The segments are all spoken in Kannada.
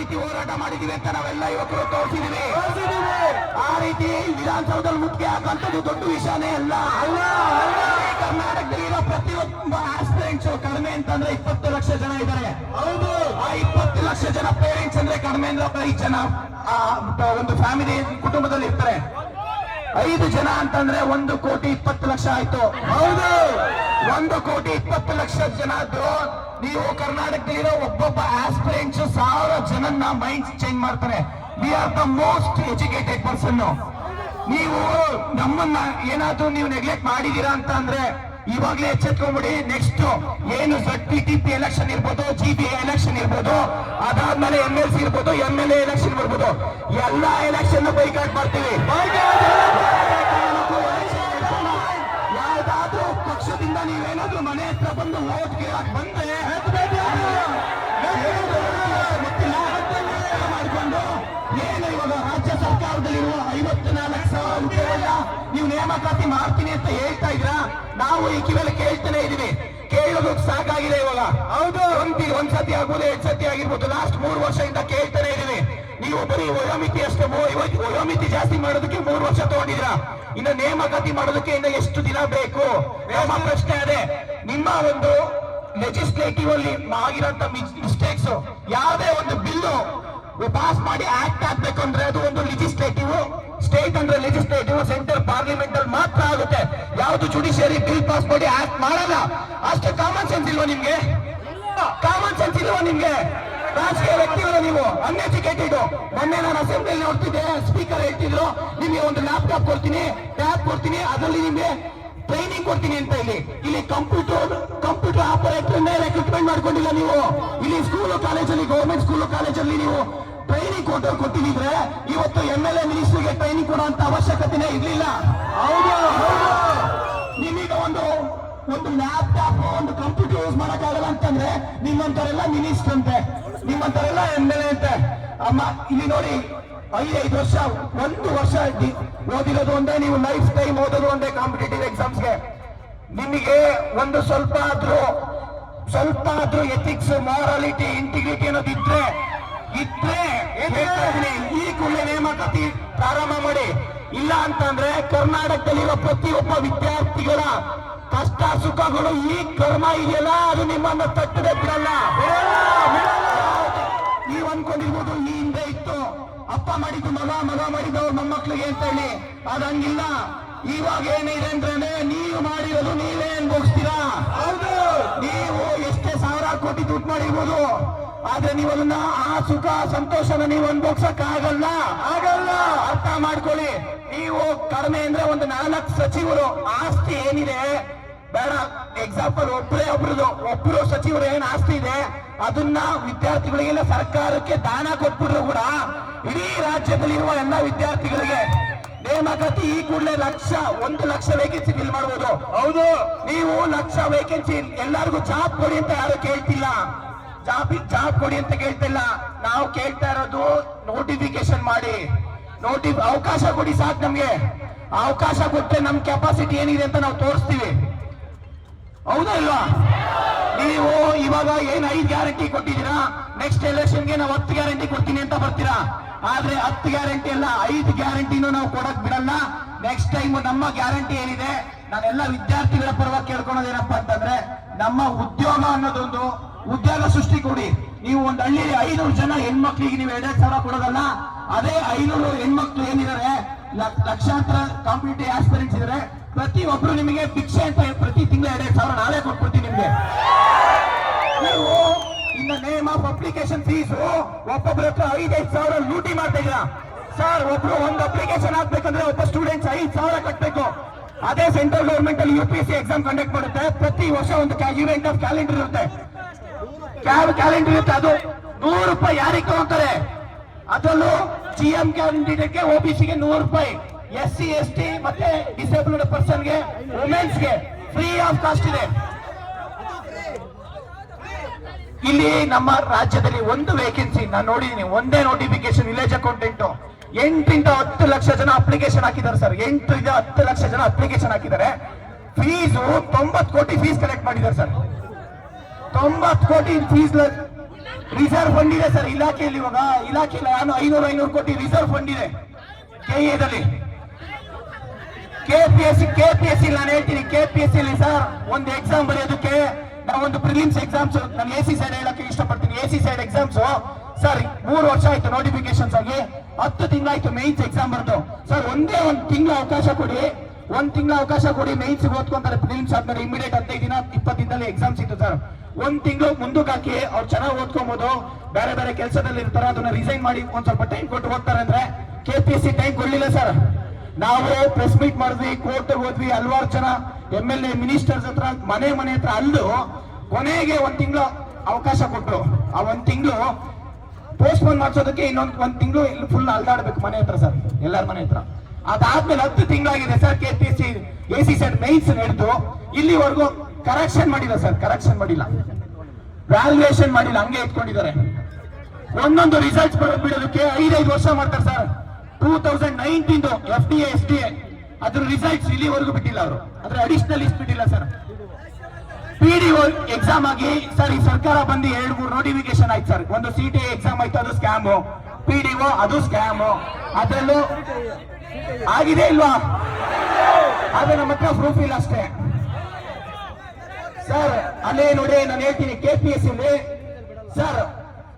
ರೀತಿ ಹೋರಾಟ ಮಾಡಿದೀವಿ ಅಂತ ನಾವೆಲ್ಲ ಯುವಕರು ತೋರಿಸಿದೀವಿ. ಆ ರೀತಿ ವಿಧಾನಸೌಧದಲ್ಲಿ ಮುಖ್ಯ ಹಾಕಂತದ್ದು ದೊಡ್ಡ ವಿಷಯನೇ ಅಲ್ಲ. ಕರ್ನಾಟಕದಲ್ಲಿರೋ ಪ್ರತಿಯೊಬ್ಬ ಆಸ್ಪಿರೆಂಟ್ಸ್ ಕಡಿಮೆ ಅಂತಂದ್ರೆ 20 ಲಕ್ಷ ಜನ ಇದ್ದಾರೆ. ಹೌದು, ಆ 20 ಲಕ್ಷ ಜನ ಪೇರೆಂಟ್ಸ್ ಅಂದ್ರೆ ಕಡಿಮೆ ಅಂದ್ರೆ 5 ಜನ ಒಂದು ಫ್ಯಾಮಿಲಿ ಕುಟುಂಬದಲ್ಲಿ ಇರ್ತಾರೆ. 5 ಜನ ಅಂತಂದ್ರೆ 1,20,00,000 ಆಯ್ತು. ಹೌದು, 1,20,00,000 ಜನ ಆದ್ರು ನೀವು ಕರ್ನಾಟಕದಲ್ಲಿರೋ ಒಬ್ಬೊಬ್ಬ ಆಸ್ಪಿರೆಂಟ್ಸ್ 1000 ಜನನ್ನ ಮೈಂಡ್ ಚೇಂಜ್ ಮಾಡ್ತಾರೆ. We are the most educated person. ನೀವು ನಮ್ಮನ್ನ ಏನಾದ್ರೂ ನೀವು ನೆಗ್ಲೆಕ್ಟ್ ಮಾಡಿದೀರಾ ಅಂತ ಅಂದ್ರೆ ಇವಾಗಲೇ ಎಚ್ಚೆತ್ಕೊಂಡ್ಬಿಡಿ. ನೆಕ್ಸ್ಟ್ ಏನು ZPTP ಎಲೆಕ್ಷನ್ ಇರ್ಬೋದು, GBA ಎಲೆಕ್ಷನ್ ಇರ್ಬೋದು, ಅದಾದ್ಮೇಲೆ MLC ಇರ್ಬೋದು, MLA ಎಲೆಕ್ಷನ್ ಬರ್ಬೋದು, ಎಲ್ಲಾ ಎಲೆಕ್ಷನ್ ಬೈಕಾಟ್ ಮಾಡ್ತೀವಿ. ಯಾವ್ದಾದ್ರೂ ಪಕ್ಷದಿಂದ ನೀವೇನಾದ್ರೂ ಮನೆ ಹತ್ರ ಬಂದು ವೋಟ್ ಕೇಳಕ್ ಬಂದ್ರೆ ಮಾಡ್ಕೊಂಡು ಏನು ಇವಾಗ ರಾಜ್ಯ ಸರ್ಕಾರದಲ್ಲಿರುವ 54,000 ಹುದ್ದೆಗಳನ್ನ ನೀವು ನೇಮಕಾತಿ ಮಾಡ್ತೀನಿ ಅಂತ ಹೇಳ್ತಾ ಇದ್ರಾ? ನಾವು ಈ ಕಿವಿಯಲ್ಲಿ ಕೇಳ್ತಾನೆ ಇದೀವಿ. ಕೇಳೋದಕ್ಕೆ ಸಾಕಾಗಿದೆ ಇವಾಗ. ಹೌದು, ಒಂದ್ಸತಿ ಆಗ್ಬೋದು, 2 ಸತಿ ಆಗಿರ್ಬೋದು. ಲಾಸ್ಟ್ 3 ವರ್ಷದಿಂದ ಕೇಳ್ತಾನೆ ಇದೀವಿ. ನೀವು ಬರೀ ವಯೋಮಿತಿ ಅಷ್ಟೇ, ವಯೋಮಿತಿ ಜಾಸ್ತಿ ಮಾಡೋದಕ್ಕೆ 3 ವರ್ಷ ತಗೊಂಡಿದ್ರ. ಇನ್ನು ನೇಮಕಾತಿ ಮಾಡೋದಕ್ಕೆ ಇನ್ನು ಎಷ್ಟು ದಿನ ಬೇಕು? ನಮ್ಮ ಪ್ರಶ್ನೆ ಅದೇ. ನಿಮ್ಮ ಒಂದು ಲೆಜಿಸ್ಲೇಟಿವ್ ಅಲ್ಲಿ ಆಗಿರೋಂತ ಮಿಸ್ಟೇಕ್ಸ್, ಯಾವುದೇ ಒಂದು ಬಿಲ್ಲು ಪಾಸ್ ಮಾಡಿ ಆಕ್ಟ್ ಆಗ್ಬೇಕು ಅಂದ್ರೆ ಅದು ಒಂದು ಲೆಜಿಸ್ಲೇಟಿವ್, ಸ್ಟೇಟ್ ಅಂದ್ರೆ ಲೆಜಿಸ್ಲೇಟಿವ್, ಸೆಂಟ್ರಲ್ ಪಾರ್ಲಿಮೆಂಟ್ ಅಲ್ಲಿ ಮಾತ್ರ ಆಗುತ್ತೆ. ಯಾವುದು ಜುಡಿಷಿಯರಿ ಬಿಲ್ ಪಾಸ್ ಮಾಡಿ ಆಕ್ಟ್ ಮಾಡಲ್ಲ. ಅಷ್ಟು ಕಾಮನ್ ಸೆನ್ಸ್ ಇಲ್ವಾ ನಿಮ್ಗೆ? ಕಾಮನ್ ಸೆನ್ಸ್ ಇಲ್ವಾ ನಿಮ್ಗೆ? ರಾಜಕೀಯ ವ್ಯಕ್ತಿಗಳು ನೀವು ಅನ್ಎಜುಕೇಟೆಡ್. ಮೊನ್ನೆ ನಾನು ಅಸೆಂಬ್ಲಿ ನೋಡ್ತಿದ್ದೆ, ಸ್ಪೀಕರ್ ಹೇಳ್ತಿದ್ರು ನಿಮಗೆ ಒಂದು ಲ್ಯಾಪ್ಟಾಪ್ ಕೊಡ್ತೀನಿ, ಟ್ಯಾಬ್ ಕೊಡ್ತೀನಿ, ಅದರಲ್ಲಿ ನಿಮ್ಗೆ ಟ್ರೈನಿಂಗ್ ಕೊಡ್ತೀನಿ ಅಂತ. ಇಲ್ಲಿ ಕಂಪ್ಯೂಟರ್ ಆಪರೇಟರ್ ರೆಕ್ರೂಟ್ಮೆಂಟ್ ಮಾಡ್ಕೊಂಡಿಲ್ಲ ನೀವು. ಇಲ್ಲಿ ಸ್ಕೂಲು ಕಾಲೇಜಲ್ಲಿ, ಗೌರ್ಮೆಂಟ್ ಸ್ಕೂಲು ಕಾಲೇಜಲ್ಲಿ ನೀವು ಟ್ರೈನಿಂಗ್ ಕೊಟ್ಟಿದ್ರೆ ಇವತ್ತು MLA ಮಿನಿಸ್ಟರ್ಗೆ ಟ್ರೈನಿಂಗ್ ಕೊಡುವಂತ ಅವಶ್ಯಕತೆನೇ ಇರ್ಲಿಲ್ಲ. ಹೌದು, ನಿಮಗೆ ಒಂದು ಲ್ಯಾಪ್ಟಾಪ್, ಒಂದು ಕಂಪ್ಯೂಟರ್ ಯೂಸ್ ಮಾಡಕ್ಕಾಗಲ್ಲ ಅಂತಂದ್ರೆ ನಿಮ್ಮಂತರೆಲ್ಲ ಮಿನಿಸ್ಟರ್ ಅಂತೆ, ನಿಮ್ಮಂತರೆಲ್ಲ MLA ಅಂತೆ. ಅಮ್ಮ ಇಲ್ಲಿ ನೋಡಿ, 5 ವರ್ಷ, 1 ವರ್ಷ ಓದಿರೋದು ಒಂದೇ, ನೀವು ಲೈಫ್ ಟೈಮ್ ಓದೋದು ಒಂದೇ ಕಾಂಪಿಟೇಟಿವ್ ಎಕ್ಸಾಮ್ಸ್ಗೆ. ನಿಮಗೆ ಒಂದು ಸ್ವಲ್ಪ ಆದ್ರೂ ಎಥಿಕ್ಸ್, ಮಾರಾಲಿಟಿ, ಇಂಟಿಗ್ರಿಟಿ ಅನ್ನೋದು ಇದ್ರೆ ಈ ಕೂಡಲೇ ನೇಮಕಾತಿ ಪ್ರಾರಂಭ ಮಾಡಿ. ಇಲ್ಲ ಅಂತಂದ್ರೆ ಕರ್ನಾಟಕದಲ್ಲಿರೋ ಪ್ರತಿಯೊಬ್ಬ ವಿದ್ಯಾರ್ಥಿಗಳ ಕಷ್ಟ ಸುಖಗಳು, ಈ ಕರ್ಮ ಇದೆಯಲ್ಲ, ಅದು ನಿಮ್ಮನ್ನ ತಟ್ಟದೆ ಬಿಡಲ್ಲ. ನೀವು ಅನ್ಕೊಂಡಿರ್ಬೋದು ಈ ಹಿಂದೆ ಇತ್ತು, ಅಪ್ಪ ಮಾಡಿದ್ದು ಮಗ, ಮಗ ಮಾಡಿದ್ದು ಅವ್ರ ಮೊಮ್ಮಕ್ಳಿಗೆ ಅಂತ ಹೇಳಿ. ಅದಂಗಿಲ್ಲ. ಇವಾಗ ಏನಿದೆ ಅಂದ್ರೆ ನೀವು ಮಾಡಿರೋದು ನೀವೇ ಅನ್ಭವಿಸ್ತೀರಾ. ಹೌದು, ನೀವು ಎಷ್ಟೇ 1000 ಕೋಟಿ ದುಡ್ಡು ಮಾಡಿರ್ಬೋದು, ಆದ್ರೆ ನೀವು ಅದನ್ನ ಆ ಸುಖ ಸಂತೋಷನ ನೀವು ಅನ್ಭವಿಸಕ್ ಆಗಲ್ಲ. ಅರ್ಥ ಮಾಡ್ಕೊಳ್ಳಿ. ನೀವು ಕಡಿಮೆ ಅಂದ್ರೆ ಒಂದು 4 ಸಚಿವರು ಆಸ್ತಿ ಏನಿದೆ ಬೇಡ, ಎಕ್ಸಾಂಪಲ್ ಒಬ್ರು ಸಚಿವರು ಏನ್ ಆಸ್ತಿ ಇದೆ ಅದನ್ನ ವಿದ್ಯಾರ್ಥಿಗಳಿಗೆಲ್ಲ ಸರ್ಕಾರಕ್ಕೆ ದಾನ ಕೊಟ್ಬಿಟ್ರು ಕೂಡ ಇಡೀ ರಾಜ್ಯದಲ್ಲಿರುವ ಎಲ್ಲ ವಿದ್ಯಾರ್ಥಿಗಳಿಗೆ ನೇಮಕಾತಿ ಈ ಕೂಡಲೇ 1 ಲಕ್ಷ ವೇಕೆನ್ಸಿ ಫಿಲ್ ಮಾಡಬಹುದು. ಹೌದು, ನೀವು 1 ಲಕ್ಷ ವೇಕೆನ್ಸಿ ಎಲ್ಲರಿಗೂ ಜಾಬ್ ಕೊಡಿ ಅಂತ ಯಾರು ಕೇಳ್ತಿಲ್ಲ. ಜಾಬ್ ಕೊಡಿ ಅಂತ ಕೇಳ್ತಿಲ್ಲ. ನಾವು ಕೇಳ್ತಾ ಇರೋದು ನೋಟಿಫಿಕೇಶನ್ ಮಾಡಿ, ಅವಕಾಶ ಕೊಡಿ ಸಾಕು. ನಮ್ಗೆ ಅವಕಾಶ ಕೊಟ್ಟರೆ ನಮ್ ಕೆಪಾಸಿಟಿ ಏನಿದೆ ಅಂತ ನಾವು ತೋರಿಸ್ತೀವಿ. ಹೌದಾ ಇಲ್ವಾ? ನೀವು ಇವಾಗ ಏನ್ 5 ಗ್ಯಾರಂಟಿ ಕೊಟ್ಟಿದ್ದೀರಾ, ನೆಕ್ಸ್ಟ್ ಎಲೆಕ್ಷನ್ಗೆ ನಾವು 10 ಗ್ಯಾರಂಟಿ ಕೊಡ್ತೀನಿ ಅಂತ ಬರ್ತೀರಾ. ಆದ್ರೆ 10 ಗ್ಯಾರಂಟಿ ಅಲ್ಲ, 5 ಗ್ಯಾರಂಟಿನೂ ನಾವು ಕೊಡಕ್ ಬಿಡಲ್ಲ. ನೆಕ್ಸ್ಟ್ ಟೈಮ್ ನಮ್ಮ ಗ್ಯಾರಂಟಿ ಏನಿದೆ, ನಾನೆಲ್ಲ ವಿದ್ಯಾರ್ಥಿಗಳ ಪರವಾಗಿ ಕೇಳ್ಕೊಳೋದೇನಪ್ಪಾ ಅಂತಂದ್ರೆ, ನಮ್ಮ ಉದ್ಯೋಗ ಅನ್ನೋದೊಂದು ಉದ್ಯೋಗ ಸೃಷ್ಟಿ ಕೊಡಿ. ನೀವು ಒಂದು ಹಳ್ಳಿಯಲ್ಲಿ 500 ಜನ ಹೆಣ್ಮಕ್ಳಿಗೆ ನೀವು 2,000 ಕೊಡೋದಲ್ಲ, ಅದೇ 500 ಹೆಣ್ಮಕ್ಳು ಏನಿದ್ದಾರೆ, ಲಕ್ಷಾಂತರ ಕಾಂಪಿಟೇಟಿವ್ ಆಸ್ಪಿರೆಂಟ್ಸ್ ಇದ್ದಾರೆ, ಪ್ರತಿಯೊಬ್ರು ನಿಮಗೆ ಭಿಕ್ಷೆ ಅಂತ ಪ್ರತಿ ತಿಂಗಳು 2,000 ನಾಳೆ ಕೊಟ್ಬಿಡ್ತೀನಿ ನಿಮ್ಗೆ. ನೀವು in the name of application fees ಒಬ್ಬೊಬ್ಬರ ಹತ್ರ 5,000 ಲೂಟಿ ಮಾಡ್ತಾ ಇದ್ದೀರಾ ಸರ್. ಒಬ್ರು ಒಂದು ಅಪ್ಲಿಕೇಶನ್ ಹಾಕ್ಬೇಕಂದ್ರೆ ಒಬ್ಬ ಸ್ಟೂಡೆಂಟ್ಸ್ 5,000 ಕಟ್ಟಬೇಕು. ಅದೇ ಸೆಂಟ್ರಲ್ ಗವರ್ಮೆಂಟ್ ಅಲ್ಲಿ UPSC ಎಕ್ಸಾಮ್ ಕಂಡಕ್ಟ್ ಮಾಡುತ್ತೆ. ಪ್ರತಿ ವರ್ಷ ಒಂದು ಇವೆಂಟ್ ಆಫ್ ಕ್ಯಾಲೆಂಡರ್ ಇರುತ್ತೆ, ಕ್ಯಾಲೆಂಡರ್ ಇರುತ್ತೆ. ಅದು 100 ರೂಪಾಯಿ ಯಾರಿಗೆ ತಗೊಂತಾರೆ? ಅದರಲ್ಲೂ GM ಕ್ಯಾಂಡಿಡೇಟ್ಗೆ, OBCಗೆ 100 ರೂಪಾಯಿ, SC ST ಮತ್ತೆ ಡಿಸೇಬಲ್ಡ್ ಪರ್ಸನ್ಗೆ, ವುಮೆನ್ಸ್ಗೆ ಫ್ರೀ ಆಫ್ ಕಾಸ್ಟ್ ಇದೆ. ಇಲ್ಲಿ ನಮ್ಮ ರಾಜ್ಯದಲ್ಲಿ ಒಂದು ವೇಕೆನ್ಸಿ ನಾನು ನೋಡಿದೀನಿ, ಒಂದೇ ನೋಟಿಫಿಕೇಶನ್ ವಿಲೇಜ್ ಅಕೌಂಟೆಂಟ್ 8 ರಿಂದ 10 ಲಕ್ಷ ಜನ ಅಪ್ಲಿಕೇಶನ್ ಹಾಕಿದ್ದಾರೆ ಸರ್. 8 ರಿಂದ 10 ಲಕ್ಷ ಜನ ಅಪ್ಲಿಕೇಶನ್ ಹಾಕಿದ್ದಾರೆ. ಫೀಸು 90 ಕೋಟಿ ಫೀಸ್ ಕಲೆಕ್ಟ್ ಮಾಡಿದ್ದಾರೆ ಸರ್. 90 ಕೋಟಿ ಫೀಸ್ ರಿಸರ್ವ್ ಫಂಡ್ ಇದೆ ಸರ್ ಇಲಾಖೆಯಲ್ಲಿ. ಇವಾಗ ಇಲಾಖೆಯಲ್ಲಿ ನಾನು 500 ಕೋಟಿ ರಿಸರ್ವ್ ಫಂಡ್ ಇದೆ ಕೆಎದಲ್ಲಿ. ಕೆಪಿಎಸ್ಸಿ ನಾನು ಹೇಳ್ತೀನಿ, ಕೆಪಿಎಸ್ಸಿ ಅಲ್ಲಿ ಸರ್ ಒಂದು ಎಕ್ಸಾಮ್ ಬರೆಯೋದಕ್ಕೆ ನಾವೊಂದು ಪ್ರಿಲಿಮ್ಸ್ ಎಕ್ಸಾಮ್ಸ್, ನಾನು ಎಸಿ ಸೈಡ್ ಹೇಳಕ್ಕೆ ಇಷ್ಟಪಡ್ತೀನಿ. ಎಸಿ ಸೈಡ್ ಎಕ್ಸಾಮ್ಸ್ ಸರ್ 3 ವರ್ಷ ಆಯ್ತು ನೋಟಿಫಿಕೇಶನ್ಸ್ ಆಗಿ, 10 ತಿಂಗಳಾಯ್ತು ಮೇನ್ಸ್ ಎಕ್ಸಾಮ್ ಬರ್ದು. ಸರ್ ಒಂದೇ ಒಂದು ತಿಂಗಳ ಅವಕಾಶ ಕೊಡಿ, ಮೇನ್ಸ್ ಓದ್ಕೊಂತಾರೆ. ಪ್ರಿಲಿಮ್ಸ್ ಆದ್ಮೇಲೆ ಇಮಿಡಿಯೇಟ್ 15 ದಿನ 20 ದಿನದಲ್ಲಿ ಎಕ್ಸಾಮ್ಸ್ ಇತ್ತು ಸರ್. 1 ತಿಂಗಳು ಮುಂದಕ್ಕೆ ಹಾಕಿ ಅವ್ರು ಚೆನ್ನಾಗಿ ಓದ್ಕೊಬಹುದು. ಬೇರೆ ಬೇರೆ ಕೆಲಸದಲ್ಲಿ ಇರ್ತಾರೆ, ಅದನ್ನ ರಿಸೈನ್ ಮಾಡಿ ಒಂದ್ ಸ್ವಲ್ಪ ಟೈಮ್ ಕೊಟ್ಟು ಹೋಗ್ತಾರೆ. ಅಂದ್ರೆ ಕೆಪಿಎಸ್ಸಿ ಟೈಮ್ ಕೊಡ್ಲಿಲ್ಲ ಸರ್. ನಾವು ಪ್ರೆಸ್ ಮೀಟ್ ಮಾಡಿದ್ವಿ, ಕೋರ್ಟ್ ಹೋದ್ವಿ, ಹಲವಾರು ಜನ MLA ಮಿನಿಸ್ಟರ್ಸ್ ಹತ್ರ ಮನೆ ಹತ್ರ ಅಲ್ದು ಕೊನೆಗೆ 1 ತಿಂಗಳು ಅವಕಾಶ ಕೊಟ್ಟರು. ಆ 1 ತಿಂಗಳು ಪೋಸ್ಟ್ಪೋನ್ ಮಾಡಿಸೋದಕ್ಕೆ ಇನ್ನೊಂದು ತಿಂಗಳು ಫುಲ್ ಅಲ್ದಾಡ್ಬೇಕು ಮನೆ ಹತ್ರ ಸರ್, ಎಲ್ಲರ ಮನೆ ಹತ್ರ. ಅದಾದ್ಮೇಲೆ 10 ತಿಂಗಳಾಗಿದೆ ಸರ್. ಕೆಪಿಎಸ್ಸಿ ಎಸಿ ಸೆಟ್ ಮೇನ್ಸ್ ನಡೆದು ಇಲ್ಲಿವರೆಗೂ ಕರೆಕ್ಷನ್ ಮಾಡಿಲ್ಲ ಸರ್, ವ್ಯಾಲ್ಯೂಯೇಷನ್ ಮಾಡಿಲ್ಲ, ಹಂಗೆ ಇಟ್ಕೊಂಡಿದ್ದಾರೆ. ಒಂದೊಂದು ರಿಸಲ್ಟ್ಸ್ ಬಿಡೋದಕ್ಕೆ 5 ವರ್ಷ ಮಾಡ್ತಾರೆ ಸರ್. 2019 FDA SDA ಅದ್ರ ರಿಸಲ್ಟ್ಸ್ ಇಲ್ಲಿವರೆಗೂ ಬಿಟ್ಟಿಲ್ಲ ಅವರು, ಅದ್ರ ಅಡಿಷನಲ್ ಲಿಸ್ಟ್ ಬಿಟ್ಟಿಲ್ಲ ಸರ್. PDO ಎಕ್ಸಾಮ್ ಆಗಿ ಸರ್ ಈ ಸರ್ಕಾರ ಬಂದು 2-3 ನೋಟಿಫಿಕೇಶನ್ ಆಯ್ತು ಸರ್. ಒಂದು CTI ಎಕ್ಸಾಮ್ ಆಯ್ತು, ಅದು ಸ್ಕ್ಯಾಮು. PDO ಅದು ಸ್ಕ್ಯಾಮು. ಅದರಲ್ಲೂ ಆಗಿದೆ ಇಲ್ವಾ? ಆದ್ರೆ ನಮ್ಮ ಹತ್ರ ಪ್ರೂಫ್ ಇಲ್ಲ ಅಷ್ಟೇ ಸರ್. ಅಲ್ಲೇ ನೋಡಿ ನಾನು ಹೇಳ್ತೀನಿ, ಕೆಪಿಎಸ್ಸಿ ಸರ್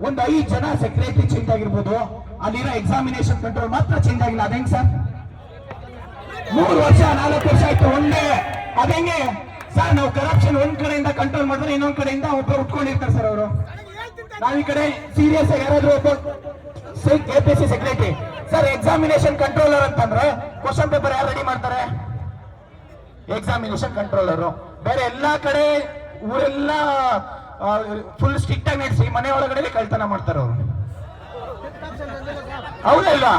ಒಂದು 5 ಜನ ಸೆಕ್ರೆಟರಿ ಚೇಂಜ್ ಆಗಿರ್ಬೋದು, ಅಲ್ಲಿರೋ ಎಕ್ಸಾಮಿನೇಷನ್ ಕಂಟ್ರೋಲ್ ಮಾತ್ರ ಚೇಂಜ್ ಆಗಿಲ್ಲ. ಅದೇಂಗ್ ಸರ್? 3 ವರ್ಷ 4 ವರ್ಷ ಆಯ್ತು ಒಂದೇ. ಅದೇಂಗೆ ಸರ್? ನಾವು ಕರಪ್ಷನ್ ಒಂದ್ ಕಡೆಯಿಂದ ಕಂಟ್ರೋಲ್ ಮಾಡಿದ್ರೆ ಇನ್ನೊಂದ್ ಕಡೆಯಿಂದ ಒಬ್ಬರು ಉಟ್ಕೊಂಡಿರ್ತಾರೆ ಸರ್ ಅವರು. ನಾವ್ ಈ ಕಡೆ ಸೀರಿಯಸ್ ಆಗಿ ಯಾರಾದ್ರೂ ಒಬ್ಬ KPSC secretary sir examination controller ಅಂತಂದ್ರೆ ಕ್ವಶನ್ ಪೇಪರ್ ಯಾರು ರೆಡಿ ಮಾಡ್ತಾರೆ? Examination controller. ಬೇರೆ ಎಲ್ಲಾ ಕಡೆ ಊರೆಲ್ಲ ಫುಲ್ ಸ್ಟ್ರಿಕ್ಟ್ ಆಗಿ ನಡೆಸಿ ಮನೆ ಒಳಗಡೆ ಕಳ್ತನ ಮಾಡ್ತಾರೆ ಅವರು, ಹೌದಲ್ವಾ?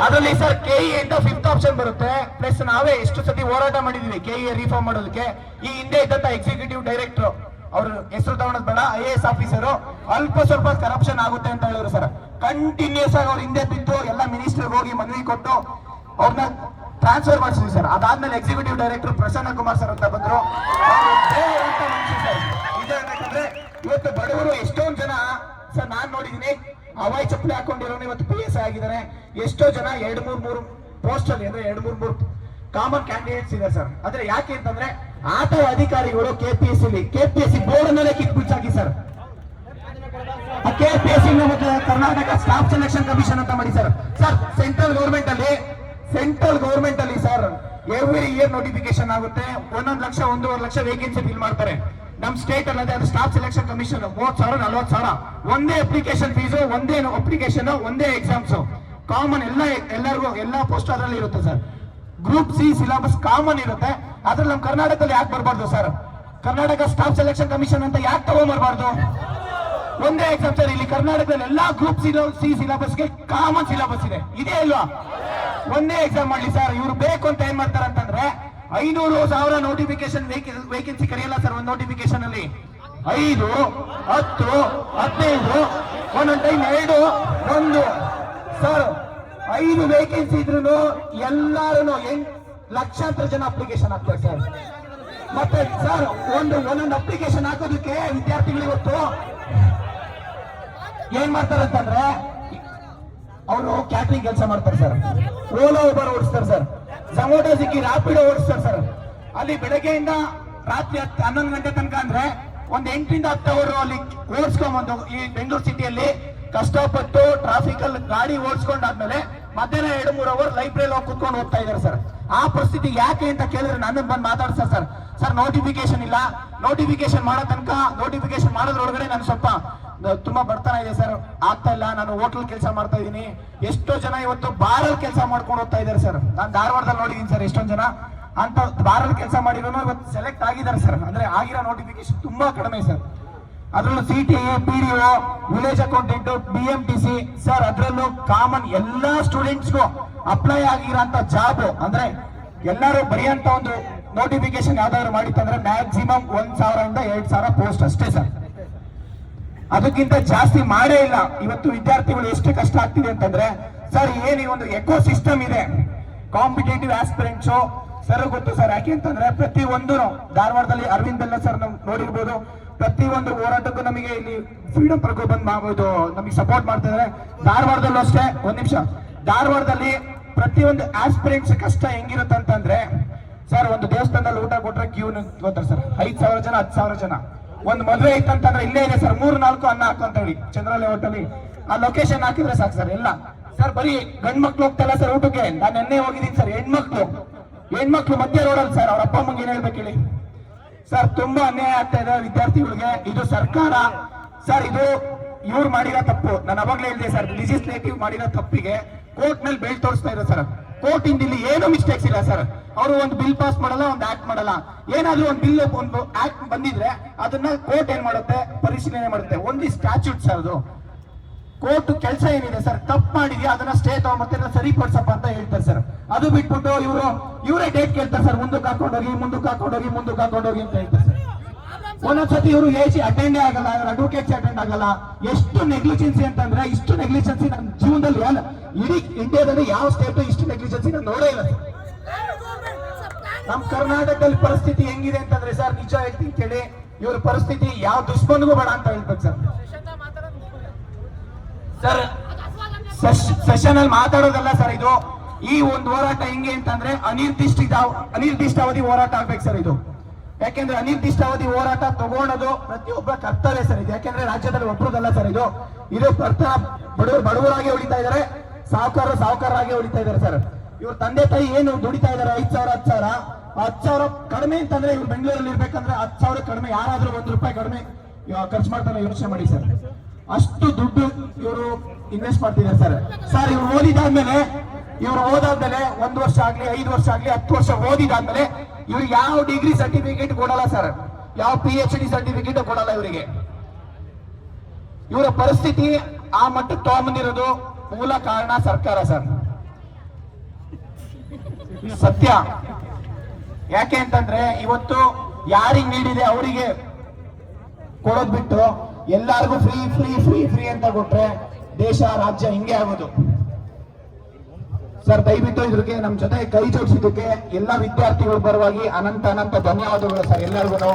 ಅದರಲ್ಲಿ ಸರ್ ಕೆಇ ಅಂತ 5th ಆಪ್ಷನ್ ಬರುತ್ತೆ. ಪ್ಲಸ್ ನಾವೇ ಎಷ್ಟು ಸತಿ ಹೋರಾಟ ಮಾಡಿದೀವಿ ಕೆಇ ರಿಫಾರ್ಮ್ ಮಾಡೋದಕ್ಕೆ. ಈ ಹಿಂದೆ ಇದ್ದಂತ ಎಕ್ಸಿಕ್ಯೂಟಿವ್ ಡೈರೆಕ್ಟರ್ ಅವ್ರ ಹೆಸರು ತಗೊಳೋದ್ ಬೇಡ, IAS ಆಫೀಸರು ಅಲ್ಪ ಸ್ವಲ್ಪ ಕರಪ್ಷನ್ ಆಗುತ್ತೆ ಅಂತ ಹೇಳಿದ್ರು ಸರ್. ಕಂಟಿನ್ಯೂಸ್ ಆಗಿ ಅವ್ರ ಹಿಂದೆ ಬಿದ್ದು ಎಲ್ಲ ಮಿನಿಸ್ಟರ್ ಹೋಗಿ ಮನವಿ ಕೊಟ್ಟು ಅವ್ರನ್ನ ಟ್ರಾನ್ಸ್ಫರ್ ಮಾಡಿಸಿದ್ವಿ ಸರ್. ಅದಾದ್ಮೇಲೆ executive director Prasanna Kumar sir ಅಂತ ಬಂದ್ರು. ಇದೇನಂದ್ರೆ ಇವತ್ತು ಬಡವರು ಎಷ್ಟೊಂದು ಜನ ಸರ್ ನಾನ್ ನೋಡಿದೀನಿ, ಹವಾಯಿ ಚಪ್ಪಲಿ ಹಾಕೊಂಡಿರೋನು ಇವತ್ತು PSI ಆಗಿದ್ದಾರೆ. ಎಷ್ಟೋ ಜನ 2-3 ಪೋಸ್ಟ್ ಅಲ್ಲಿ ಅಂದ್ರೆ 2-3 ಕಾಮನ್ ಕ್ಯಾಂಡಿಡೇಟ್ಸ್ ಇದೆ ಸರ್. ಆದ್ರೆ ಯಾಕೆ ಅಂತಂದ್ರೆ ಆಟ ಅಧಿಕಾರಿಗಳು ಕೆಪಿಎಸ್ಸಿ ಬೋರ್ಡ್ ಮೇಲೆ ಕಿಕ್ ಬಿಡ್ಸಾಕಿ ಸರ್. ಕೆಪಿಎಸ್ಸಿ ಮತ್ತೆ ಕರ್ನಾಟಕ ಸ್ಟಾಫ್ ಸೆಲೆಕ್ಷನ್ ಕಮಿಷನ್ ಅಂತ ಮಾಡಿ ಸರ್. ಸೆಂಟ್ರಲ್ ಗೌರ್ಮೆಂಟ್ ಅಲ್ಲಿ ಸರ್ ಎವ್ರಿ ಇಯರ್ ನೋಟಿಫಿಕೇಶನ್ ಆಗುತ್ತೆ. 1 ಲಕ್ಷ 1.5 ಲಕ್ಷ ವೇಕೆನ್ಸಿ ಫಿಲ್ ಮಾಡ್ತಾರೆ. ನಮ್ ಸ್ಟೇಟ್ ಅಲ್ಲಿ ಅದು ಸ್ಟಾಫ್ ಸೆಲೆಕ್ಷನ್ ಕಮಿಷನ್ 30,000 40,000 ಒಂದೇ ಅಪ್ಲಿಕೇಶನ್ ಫೀಸು, ಒಂದೇ ಅಪ್ಲಿಕೇಶನ್, ಒಂದೇ ಎಕ್ಸಾಮ್ಸ್ ಕಾಮನ್ ಎಲ್ಲರಿಗೂ ಎಲ್ಲಾ ಪೋಸ್ಟ್ ಅದರಲ್ಲಿ ಇರುತ್ತೆ sir. Group C syllabus common ಇರುತ್ತೆ. ಅದ್ರಲ್ಲಿ ನಮ್ಮ ಕರ್ನಾಟಕದಲ್ಲಿ ಯಾಕೆ ಬರಬಾರ್ದು sir? Karnataka staff selection commission ಅಂತ ಯಾಕೆ ತಗೊಂಡ್ಬರ್ಬಾರ್ದು? ಒಂದೇ ಎಕ್ಸಾಮ್ ಸರ್. ಇಲ್ಲಿ ಕರ್ನಾಟಕದಲ್ಲಿ ಎಲ್ಲಾ ಗ್ರೂಪ್ C ಸಿಲೆಬಸ್ಗೆ ಕಾಮನ್ ಸಿಲೆಬಸ್ ಇದೆ ಇಲ್ವಾ? ಒಂದೇ ಎಕ್ಸಾಮ್ ಮಾಡ್ಲಿ ಸರ್. ಇವ್ರು ಬೇಕು ಅಂತ ಏನ್ ಮಾಡ್ತಾರೆ ಅಂತಂದ್ರೆ 500,000 ನೋಟಿಫಿಕೇಶನ್ ವೇಕೆನ್ಸಿ ಕರೆಯಲ್ಲ ಸರ್. ಒಂದು ನೋಟಿಫಿಕೇಶನ್ ಅಲ್ಲಿ 5, 10, 15 ಒಂದೊಂದು ಟೈಮ್ 2, 1 ಸರ್. 5 ವೇಕೆನ್ಸಿ ಇದ್ರು ಎಲ್ಲಾರು ಲಕ್ಷಾಂತರ ಜನ ಅಪ್ಲಿಕೇಶನ್ ಹಾಕ್ತಾರೆ ಸರ್. ಮತ್ತೆ ಸರ್ ಒಂದೊಂದು ಅಪ್ಲಿಕೇಶನ್ ಹಾಕೋದಕ್ಕೆ ವಿದ್ಯಾರ್ಥಿಗಳು ಇವತ್ತು ಏನ್ ಮಾಡ್ತಾರೆ ಅಂತಂದ್ರೆ ಅವರು ಕ್ಯಾಟ್ರಿಂಗ್ ಕೆಲಸ ಮಾಡ್ತಾರೆ ಸರ್, ಓಲಾ ಉಬರ್ ಓಡಿಸ್ತಾರೆ ಸರ್, ಝೊಮ್ಯಾಟೊ ಸ್ವಿಗ್ಗಿ ರ್ಯಾಪಿಡೋ ಓಡಿಸ್ತಾರೆ ಸರ್. ಅಲ್ಲಿ ಬೆಳಗ್ಗೆಯಿಂದ ರಾತ್ರಿ 11 ಗಂಟೆ ತನಕ ಅಂದ್ರೆ ಒಂದು 8 ರಿಂದ 10 ಅವರು ಅಲ್ಲಿ ಓಡಿಸ್ಕೊಂಡ್ಬಂದು ಈ ಬೆಂಗಳೂರು ಸಿಟಿಯಲ್ಲಿ ಕಷ್ಟಪಟ್ಟು ಟ್ರಾಫಿಕ್ ಅಲ್ಲಿ ಗಾಡಿ ಓಡಿಸ್ಕೊಂಡಾದ್ಮೇಲೆ ಮಧ್ಯಾಹ್ನ 2-3 ಅವರ್ ಲೈಬ್ರರಿ ಹೋಗಿ ಕುತ್ಕೊಂಡು ಹೋಗ್ತಾ ಇದಾರೆ ಸರ್. ಆ ಪರಿಸ್ಥಿತಿ ಯಾಕೆ ಅಂತ ಕೇಳಿದ್ರೆ ನನ್ನ ಬಂದು ಮಾತಾಡ್ತಾರೆ ಸರ್ ನೋಟಿಫಿಕೇಶನ್ ಇಲ್ಲ. ನೋಟಿಫಿಕೇಶನ್ ಮಾಡೋ ತನಕ ನೋಟಿಫಿಕೇಶನ್ ಮಾಡೋದ್ರೊಳಗಡೆ ನಾನು ಸ್ವಲ್ಪ ತುಂಬಾ ಬಡತನ ಇದೆ ಸರ್, ಆಗ್ತಾ ಇಲ್ಲ. ನಾನು ಹೋಟೆಲ್ ಕೆಲಸ ಮಾಡ್ತಾ ಇದ್ದೀನಿ. ಎಷ್ಟೋ ಜನ ಇವತ್ತು ಬಾರಲ್ಲಿ ಕೆಲಸ ಮಾಡ್ಕೊಂಡು ಹೋಗ್ತಾ ಇದಾರೆ ಸರ್. ನಾನು ಧಾರವಾಡದಲ್ಲಿ ನೋಡಿದೀನಿ ಸರ್ ಎಷ್ಟೊಂದು ಜನ ಅಂತ ಬಾರಲ್ಲಿ ಕೆಲಸ ಮಾಡಿರೋನು ಇವತ್ತು ಸೆಲೆಕ್ಟ್ ಆಗಿದ್ದಾರೆ ಸರ್. ಅಂದ್ರೆ ಆಗಿರೋ ನೋಟಿಫಿಕೇಶನ್ ತುಂಬಾ ಕಡಿಮೆ ಸರ್. ಅದ್ರಲ್ಲೂ CTI, PDO, village accountant, BMTC sir, ಅದ್ರಲ್ಲೂ ಕಾಮನ್ ಎಲ್ಲಾ ಸ್ಟೂಡೆಂಟ್ಸ್ಗೂ ಅಪ್ಲೈ ಆಗಿರೋಂತ ಜಾಬ್ ಅಂದ್ರೆ ಎಲ್ಲರೂ ಬರೆಯಂತ ಒಂದು ನೋಟಿಫಿಕೇಶನ್ ಯಾವ್ದಾದ್ರು ಮಾಡಿತ್ತಂದ್ರೆ ಮ್ಯಾಕ್ಸಿಮಮ್ 1,000 ಇಂದ 2,000 ಪೋಸ್ಟ್ ಅಷ್ಟೇ ಸರ್. ಅದಕ್ಕಿಂತ ಜಾಸ್ತಿ ಮಾಡೇ ಇಲ್ಲ. ಇವತ್ತು ವಿದ್ಯಾರ್ಥಿಗಳು ಎಷ್ಟು ಕಷ್ಟ ಆಗ್ತಿದೆ ಅಂತಂದ್ರೆ ಸರ್ ಏನ್ ಈ ಒಂದು ಎಕೋ ಸಿಸ್ಟಮ್ ಇದೆ ಕಾಂಪಿಟೇಟಿವ್ ಆಸ್ಪಿರೆಂಟ್ಸ್ ಸರ್ ಗೊತ್ತು ಸರ್. ಯಾಕೆ ಅಂತಂದ್ರೆ ಪ್ರತಿ ಒಂದು ಧಾರವಾಡದಲ್ಲಿ ಅರವಿಂದ್ ಬೆಲ್ಲ ಸರ್ ನಾವು ನೋಡಿರ್ಬೋದು, ಪ್ರತಿಯೊಂದು ಹೋರಾಟಕ್ಕೂ ನಮಗೆ ಇಲ್ಲಿ ಫ್ರೀಡಂ ಪ್ರಕೋ ಬಂದ್ ಮಾಡ್ಬೋದು ನಮಗೆ ಸಪೋರ್ಟ್ ಮಾಡ್ತಾ ಇದ್ದಾರೆ. ಧಾರವಾಡದಲ್ಲೂ ಅಷ್ಟೇ, ಒಂದ್ ನಿಮಿಷ, ಧಾರವಾಡದಲ್ಲಿ ಪ್ರತಿಯೊಂದು ಆಸ್ಪಿರೆಂಟ್ಸ್ ಕಷ್ಟ ಹೆಂಗಿರುತ್ತೆ ಅಂತಂದ್ರೆ ಸರ್, ಒಂದು ದೇವಸ್ಥಾನದಲ್ಲಿ ಊಟ ಕೊಟ್ರೆ ಕ್ಯೂ ನಿಂತ್ಕೋತಾರೆ ಸರ್, 5,000 ಜನ 10,000 ಜನ. ಒಂದು ಮದುವೆ ಐತಂತಂದ್ರೆ ಇಲ್ಲೇ ಇದೆ ಸರ್, 3-4 ಅನ್ನ ಹಾಕಂತ ಹೇಳಿ ಚಂದ್ರಾಲಯ ಹೋಟೆಲ್ ಆ ಲೊಕೇಶನ್ ಹಾಕಿದ್ರೆ ಸಾಕು ಸರ್. ಎಲ್ಲ ಸರ್ ಬರೀ ಗಂಡ್ ಮಕ್ಳು ಹೋಗ್ತಲ್ಲ ಸರ್ ಊಟಕ್ಕೆ. ನಾನು ನೆನ್ನೆ ಹೋಗಿದ್ದೀನಿ ಸರ್, ಹೆಣ್ಮಕ್ಳು ಮಧ್ಯ ರೋಡಲ್ಲಿ ಸರ್, ಅವ್ರ ಅಪ್ಪ ಅಮ್ಮಂಗೆ ಏನ್ ಹೇಳ್ಬೇಕು ಹೇಳಿ ಸರ್. ತುಂಬಾ ಅನ್ಯಾಯ ಆಗ್ತಾ ಇದೆ ವಿದ್ಯಾರ್ಥಿಗಳಿಗೆ. ಇದು ಸರ್ಕಾರ ಸರ್, ಇದು ಇವ್ರು ಮಾಡಿರೋ ತಪ್ಪು. ನಾನು ಅವಾಗ್ಲೇ ಹೇಳಿದೆ ಸರ್, ಲೆಜಿಸ್ಲೇಟಿವ್ ಮಾಡಿರೋ ತಪ್ಪಿಗೆ ಕೋರ್ಟ್ ನಲ್ಲಿ ಬೇಲ್ ತೋರಿಸ್ತಾ ಇರೋ ಸರ್. ಕೋರ್ಟ್ ಇಂದ ಇಲ್ಲಿ ಏನು ಮಿಸ್ಟೇಕ್ಸ್ ಇಲ್ಲ ಸರ್. ಅವರು ಒಂದು ಬಿಲ್ ಪಾಸ್ ಮಾಡಲ್ಲ, ಒಂದು ಆಕ್ಟ್ ಮಾಡಲ್ಲ. ಏನಾದ್ರೂ ಒಂದು ಬಿಲ್, ಒಂದು ಆಕ್ಟ್ ಬಂದಿದ್ರೆ ಅದನ್ನ ಕೋರ್ಟ್ ಏನ್ ಮಾಡುತ್ತೆ, ಪರಿಶೀಲನೆ ಮಾಡುತ್ತೆ. ಒಂದು ಸ್ಟ್ಯಾಚ್ಯೂಟ್ ಸರ್ ಅದು. ಕೋರ್ಟ್ ಕೆಲಸ ಏನಿದೆ ಸರ್, ತಪ್ಪು ಮಾಡಿದ್ಯಾ ಅದನ್ನ ಸ್ಟೇ ತಗೊಂಬತ್ತೆ ಸರಿಪಡಿಸಪ್ಪ ಅಂತ ಹೇಳ್ತಾರೆ ಸರ್. ಅದು ಬಿಟ್ಬಿಟ್ಟು ಇವರೇ ಡೇಟ್ ಕೇಳ್ತಾರೆ ಸರ್, ಮುಂದಕ್ಕೆ ಹಾಕೊಂಡೋಗಿ ಅಂತ ಹೇಳ್ತಾರೆ ಸರ್. ಒಂದೊಂದ್ಸತಿ ಇವರು ಏಜ್ ಅಟೆಂಡೇ ಆಗಲ್ಲ, ಅಡ್ವೊಕೇಟ್ಸ್ ಅಟೆಂಡ್ ಆಗಲ್ಲ. ಎಷ್ಟು ನೆಗ್ಲಿಜೆನ್ಸಿ ಅಂತಂದ್ರೆ, ಇಷ್ಟು ನೆಗ್ಲಿಜೆನ್ಸಿ ನನ್ನ ಜೀವನದಲ್ಲಿ ಇಡೀ ಇಂಡಿಯಾದಲ್ಲಿ ಯಾವ ಸ್ಟೇಟ್ ಇಷ್ಟು ನೆಗ್ಲಿಜೆನ್ಸಿ ನಾನು ನೋಡೇ ಇಲ್ಲ ಸರ್. ನಮ್ ಕರ್ನಾಟಕದಲ್ಲಿ ಪರಿಸ್ಥಿತಿ ಹೆಂಗಿದೆ ಅಂತಂದ್ರೆ ಸರ್, ನಿಜ ಹೇಳ್ತೀನಿ ಕೇಳಿ, ಇವ್ರ ಪರಿಸ್ಥಿತಿ ಯಾವ ದುಶ್ಮನ್ಗೂ ಬೇಡ ಅಂತ ಹೇಳ್ಬೇಕು ಸರ್. ಸರ್ ಸೆಷನ್ ಅಲ್ಲಿ ಮಾತಾಡೋದಲ್ಲ ಸರ್, ಇದು ಈ ಒಂದು ಹೋರಾಟ ಹೆಂಗೆ ಅಂತಂದ್ರೆ ಅನಿರ್ದಿಷ್ಟಾವಧಿ ಹೋರಾಟ ಆಗ್ಬೇಕು ಸರ್ ಇದು. ಯಾಕೆಂದ್ರೆ ಅನಿರ್ದಿಷ್ಟಾವಧಿ ಹೋರಾಟ ತಗೊಳ್ಳೋದು ಪ್ರತಿಯೊಬ್ಬ ಕರ್ತವ್ಯ ಸರ್ ಇದು. ಯಾಕೆಂದ್ರೆ ರಾಜ್ಯದಲ್ಲಿ ಒಬ್ಬರದಲ್ಲ ಸರ್ ಇದು. ಬಡವರಾಗಿ ಉಳಿತಾ ಇದಾರೆ, ಸಾಹುಕಾರರಾಗಿ ಉಳಿತಾ ಇದಾರೆ ಸರ್. ಇವ್ರ ತಂದೆ ತಾಯಿ ಏನು ದುಡಿತಾ ಇದಾರೆ, 5,000 10,000 ಕಡಿಮೆ ಅಂತಂದ್ರೆ ಇವ್ರು ಬೆಂಗಳೂರಲ್ಲಿ ಇರ್ಬೇಕಂದ್ರೆ 10,000 ಕಡಿಮೆ, ಯಾರಾದ್ರೂ ₹1 ಕಡಿಮೆ ಖರ್ಚು ಮಾಡ್ತಾರೆ ಯೋಚನೆ ಮಾಡಿ ಸರ್. ಅಷ್ಟು ದುಡ್ಡು ಇವರು ಇನ್ವೆಸ್ಟ್ ಮಾಡ್ತಿದ್ದಾರೆ ಸರ್. ಸರ್ ಇವ್ರು ಓದಿದಾದ್ಮೇಲೆ 1 ವರ್ಷ ಆಗ್ಲಿ, 5 ವರ್ಷ ಆಗ್ಲಿ, 10 ವರ್ಷ ಓದಿದಾದ್ಮೇಲೆ ಇವ್ರಿಗೆ ಯಾವ ಡಿಗ್ರಿ ಸರ್ಟಿಫಿಕೇಟ್ ಕೊಡಲ್ಲ ಸರ್, ಯಾವ PhD ಸರ್ಟಿಫಿಕೇಟ್ ಕೊಡಲ್ಲ ಇವರಿಗೆ. ಇವರ ಪರಿಸ್ಥಿತಿ ಆ ಮಟ್ಟಕ್ಕೆ ತಗೊಂಬಂದಿರೋದು ಮೂಲ ಕಾರಣ ಸರ್ಕಾರ ಸರ್, ಸತ್ಯ. ಯಾಕೆ ಅಂತಂದ್ರೆ ಇವತ್ತು ಯಾರಿಗೆ ನೀಡಿದೆ ಅವರಿಗೆ ಕೊಡೋದ್ ಬಿಟ್ಟು ಎಲ್ಲಾರ್ಗು ಫ್ರೀ ಫ್ರೀ ಫ್ರೀ ಫ್ರೀ ಅಂತ ಕೊಟ್ರೆ ದೇಶ ರಾಜ್ಯ ಹಿಂಗೆ ಆಗೋದು ಸರ್. ದಯವಿಟ್ಟು ಇದ್ರಿಗೆ ನಮ್ ಜೊತೆ ಕೈ ಜೋಡಿಸಿದ್ದಕ್ಕೆ ಎಲ್ಲ ವಿದ್ಯಾರ್ಥಿಗಳ ಪರವಾಗಿ ಅನಂತ ಧನ್ಯವಾದಗಳು ಸರ್ ಎಲ್ಲರಿಗೂ.